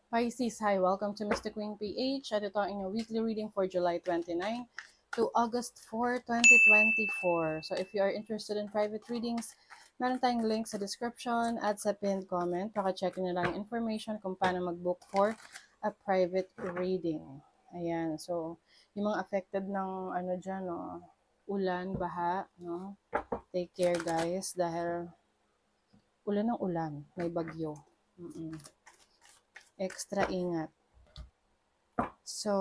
Pisces, hi, welcome to Mystic Queen PH. At ito ang inyong weekly reading for July 29 to August 4, 2024. So if you are interested in private readings, meron tayong link sa description at sa pinned comment. Paka-check nyo lang information kung paano mag-book for a private reading. Ayan, so yung mga affected ng dyan, no, ulan, baha, no, take care guys dahil ulan ng ulan, may bagyo. Extra ingat. So,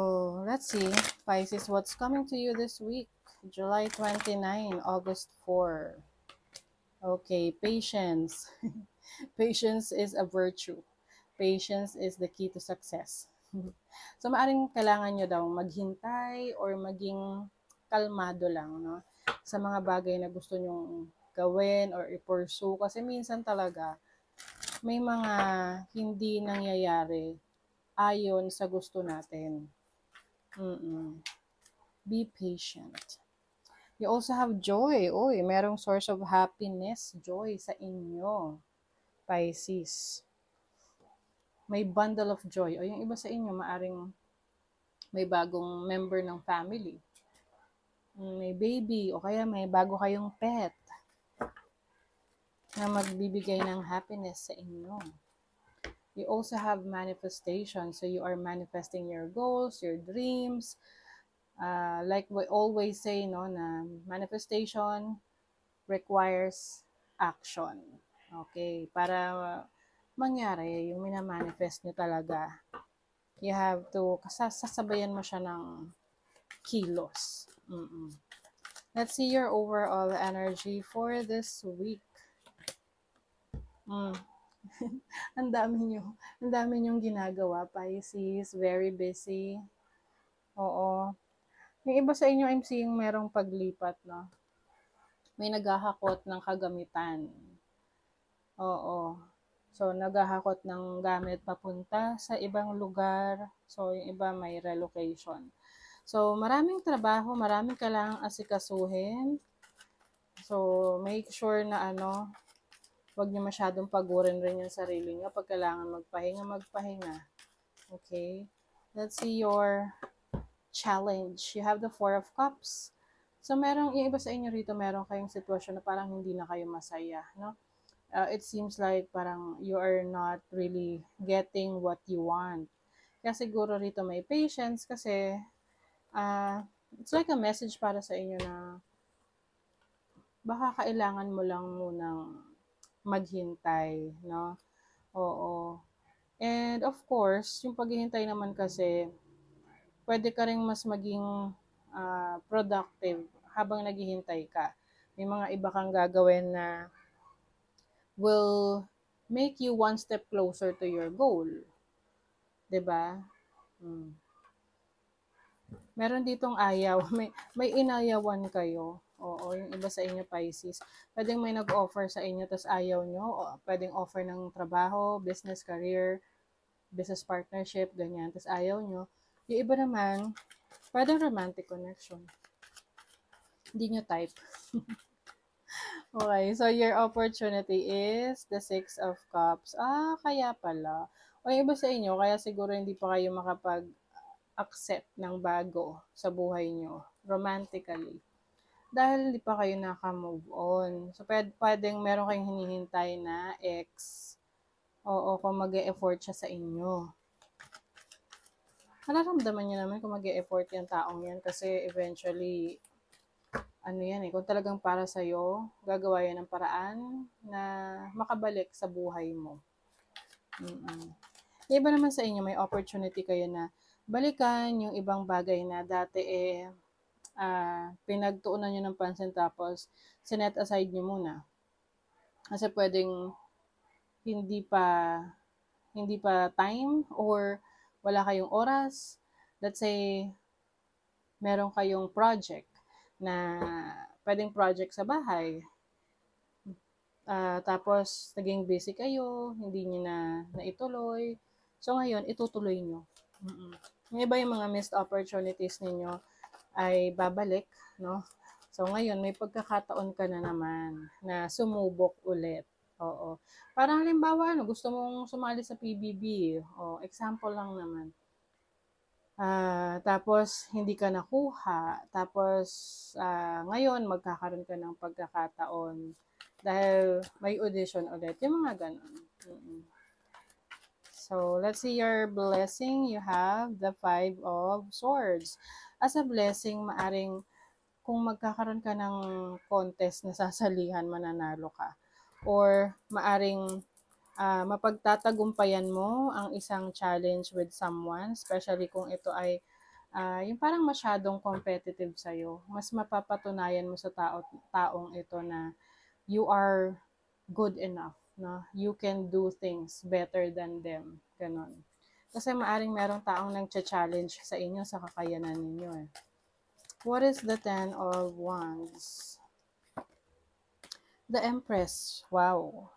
let's see, Pisces, what's coming to you this week? July 29, August 4. Okay, patience. Patience is a virtue. Patience is the key to success. So, maaring kailangan nyo daw maghintay or maging kalmado lang, no? Sa mga bagay na gusto nyong gawin or i-pursue. Kasi minsan talaga, may mga hindi nangyayari ayon sa gusto natin. Be patient. You also have joy. Uy, merong source of happiness, joy sa inyo, Pisces. May bundle of joy. O yung iba sa inyo, maaring may bagong member ng family. May baby, o kaya may bago kayong pet na magbibigay ng happiness sa inyo. You also have manifestation. So you are manifesting your goals, your dreams. Like we always say, no, na manifestation requires action. Okay? Para mangyari, yung minamanifest nyo talaga, you have to, sasabayan mo siya ng kilos. Let's see your overall energy for this week. Ang dami nyong ginagawa, Pisces, very busy. Oo. Yung iba sa inyo, I'm seeing merong paglipat, no? May naghahakot ng kagamitan. Oo. So, naghahakot ng gamit papunta sa ibang lugar. So, yung iba may relocation. So, maraming trabaho, maraming kailangang asikasuhin. So, make sure na wag niyo masyadong pagurin rin yung sarili niyo. Pag kailangan magpahinga. Okay? Let's see your challenge. You have the Four of Cups. So, yung iba sa inyo rito, meron kayong sitwasyon na parang hindi na kayo masaya, no? It seems like parang you are not really getting what you want. Kaya siguro rito may patience kasi it's like a message para sa inyo na baka kailangan mo lang munang maghintay, no? Oo. And of course, yung paghihintay naman kasi, pwede ka rin mas maging productive habang naghihintay ka. May mga iba kang gagawin na will make you one step closer to your goal. 'Di ba? Meron ditong ayaw. May inayawan kayo. Oo, yung iba sa inyo, Pisces. Pwedeng may nag-offer sa inyo, tas ayaw nyo. O, pwedeng offer ng trabaho, business, career, business partnership, ganyan. Tas ayaw nyo. Yung iba naman, pwedeng romantic connection. Hindi nyo type. Okay, so your opportunity is the Six of Cups. Kaya pala. O yung iba sa inyo, kaya siguro hindi pa kayo makapag-accept ng bago sa buhay nyo, romantically. Dahil hindi pa kayo naka-move on. So, pwedeng meron kayong hinihintay na ex. Oo, kung mag-e-effort siya sa inyo. Nararamdaman niyo naman kung mag-e-effort yung taong yan kasi eventually, kung talagang para sa'yo, gagawa yan ng paraan na makabalik sa buhay mo. Yung iba naman sa inyo, may opportunity kayo na balikan yung ibang bagay na dati pinagtuunan nyo ng pansin tapos sinet aside nyo muna. Kasi pwedeng hindi pa time or wala kayong oras. Let's say, meron kayong project na pwedeng project sa bahay. Tapos, naging busy kayo, hindi nyo na naituloy. So, ngayon, itutuloy nyo. Yung iba yung mga missed opportunities ninyo ay babalik, no? So, ngayon, may pagkakataon ka na naman na sumubok ulit. Oo. Parang halimbawa, gusto mong sumali sa PBB. Example lang naman. Tapos hindi ka nakuha, tapos ngayon magkakaroon ka ng pagkakataon dahil may audition ulit, yung mga ganon. So, let's see your blessing. You have the 5 of Swords. As a blessing, maaring kung magkakaroon ka ng contest na sasalihan, mananalo ka. Or maaring mapagtatagumpayan mo ang isang challenge with someone, especially kung ito ay yung parang masyadong competitive sa'yo. Mas mapapatunayan mo sa taong ito na you are good enough. No? You can do things better than them. Ganon. Kasi maaring merong taong nag-challenge sa inyo sa kakayanan ninyo. What is the 10 of Wands? The Empress. Wow.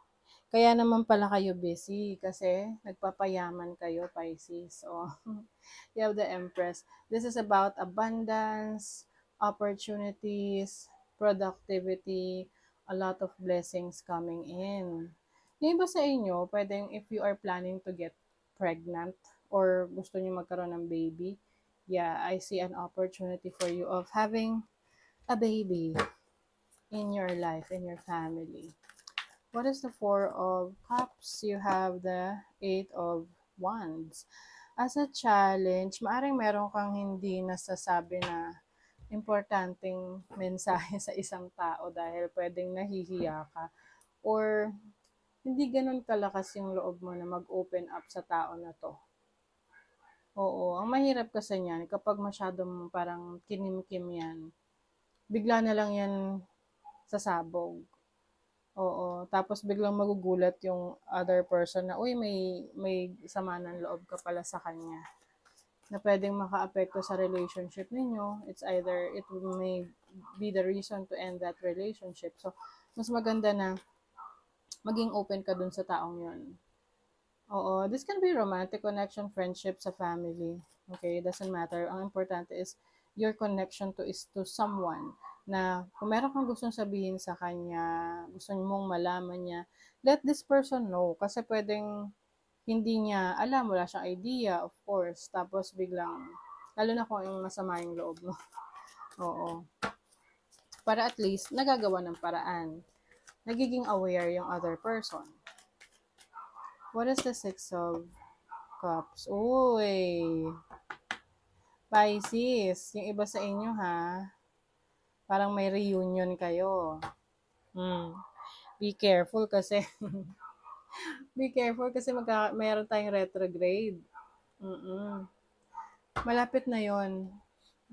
Kaya naman pala kayo busy kasi nagpapayaman kayo, Pisces. You have the Empress. This is about abundance, opportunities, productivity, a lot of blessings coming in. Yung iba sa inyo, pwedeng if you are planning to get pregnant or gusto niyo magkaroon ng baby, yeah, I see an opportunity for you of having a baby in your life, in your family. What is the 4 of Cups? You have the 8 of Wands. As a challenge, maaring meron kang hindi nasasabi na importanteng mensahe sa isang tao dahil pwedeng nahihiya ka or hindi ganun kalakas yung loob mo na mag-open up sa tao na to. Oo, ang mahirap kasi niyan, kapag masyadong parang kinimkim yan, bigla na lang yan sasabog. Oo, tapos biglang magugulat yung other person na, uy, may sama ng loob ka pala sa kanya. Na pwedeng makaapekto sa relationship ninyo. It's either, it may be the reason to end that relationship. So, mas maganda na maging open ka dun sa taong yun. Oo, this can be romantic connection, friendship, sa family. Okay, it doesn't matter. Ang importante is your connection to someone na kung meron kang gustong sabihin sa kanya, gusto mong malaman niya, let this person know. Kasi pwedeng hindi niya alam, wala siyang idea, of course. Tapos biglang, lalo na kung yung masama yung loob mo. Oo. Para at least, nagagawa ng paraan. Nagiging aware yung other person. What is the 6 of Cups? Uy! Pisces, yung iba sa inyo ha, parang may reunion kayo. Be careful kasi mayroon tayong retrograde. Malapit na yon.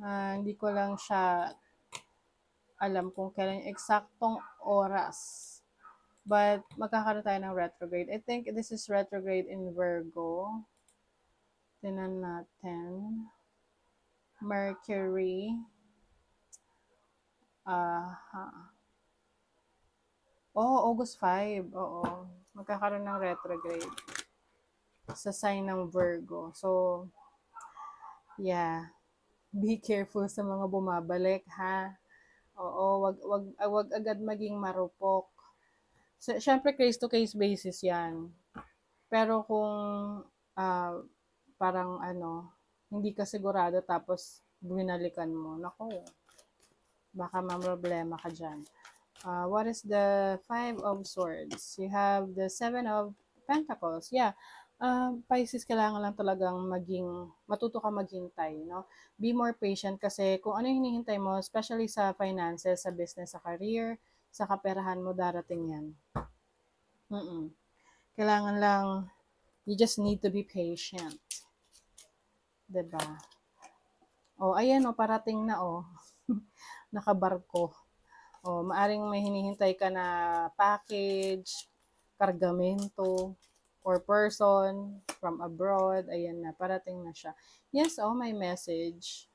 Hindi ko lang siya alam kung kailan yung eksaktong oras. But magkakaroon tayo ng retrograde. I think this is retrograde in Virgo. Tingnan natin. Mercury. August 5. Oo. Magkakaroon ng retrograde sa sign ng Virgo. So, yeah. Be careful sa mga bumabalik, ha? Oo, wag agad maging marupok. So, syempre, case-to-case basis yan. Pero kung parang hindi ka sigurado tapos binalikan mo, nako, baka problema ka dyan. What is the 5 of Swords? You have the 7 of Pentacles. Yeah. Pisces, kailangan lang talagang matuto ka maghintay, no? Be more patient kasi kung ano yung hinihintay mo, especially sa finances, sa business, sa career, sa kaperahan mo, darating yan. Kailangan lang, you just need to be patient. Diba? Ayan parating na nakabarko. Maaring may hinihintay ka na package, kargamento, or person from abroad. Ayan na, parating na siya. Yes, may message.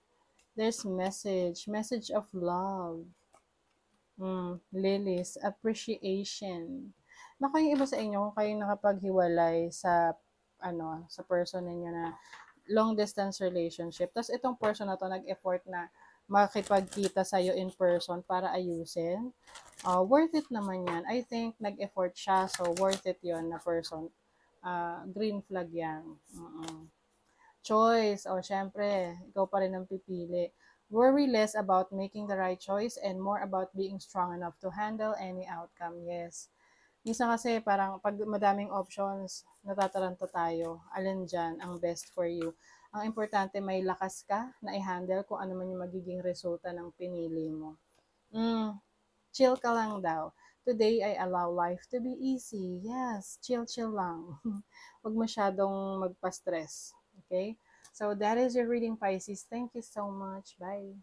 There's message of love. Lilies, appreciation. Naku, yung iba sa inyo, kung kayo nakapaghiwalay sa person ninyo na long distance relationship, tapos itong person na to nag-effort na makipagkita sa'yo in person para ayusin, worth it naman yan. I think nag-effort siya, so worth it yon na person. Green flag yan. Choice, o syempre, ikaw pa rin ang pipili. Worry less about making the right choice and more about being strong enough to handle any outcome. Yes. Minsan kasi parang pag madaming options, natataranta tayo. Alin dyan ang best for you? Ang importante may lakas ka na i-handle kung ano man yung magiging resulta ng pinili mo. Chill ka lang daw. Today, I allow life to be easy. Yes, chill lang. Huwag masyadong magpa-stress. Okay? So, that is your reading, Pisces. Thank you so much. Bye.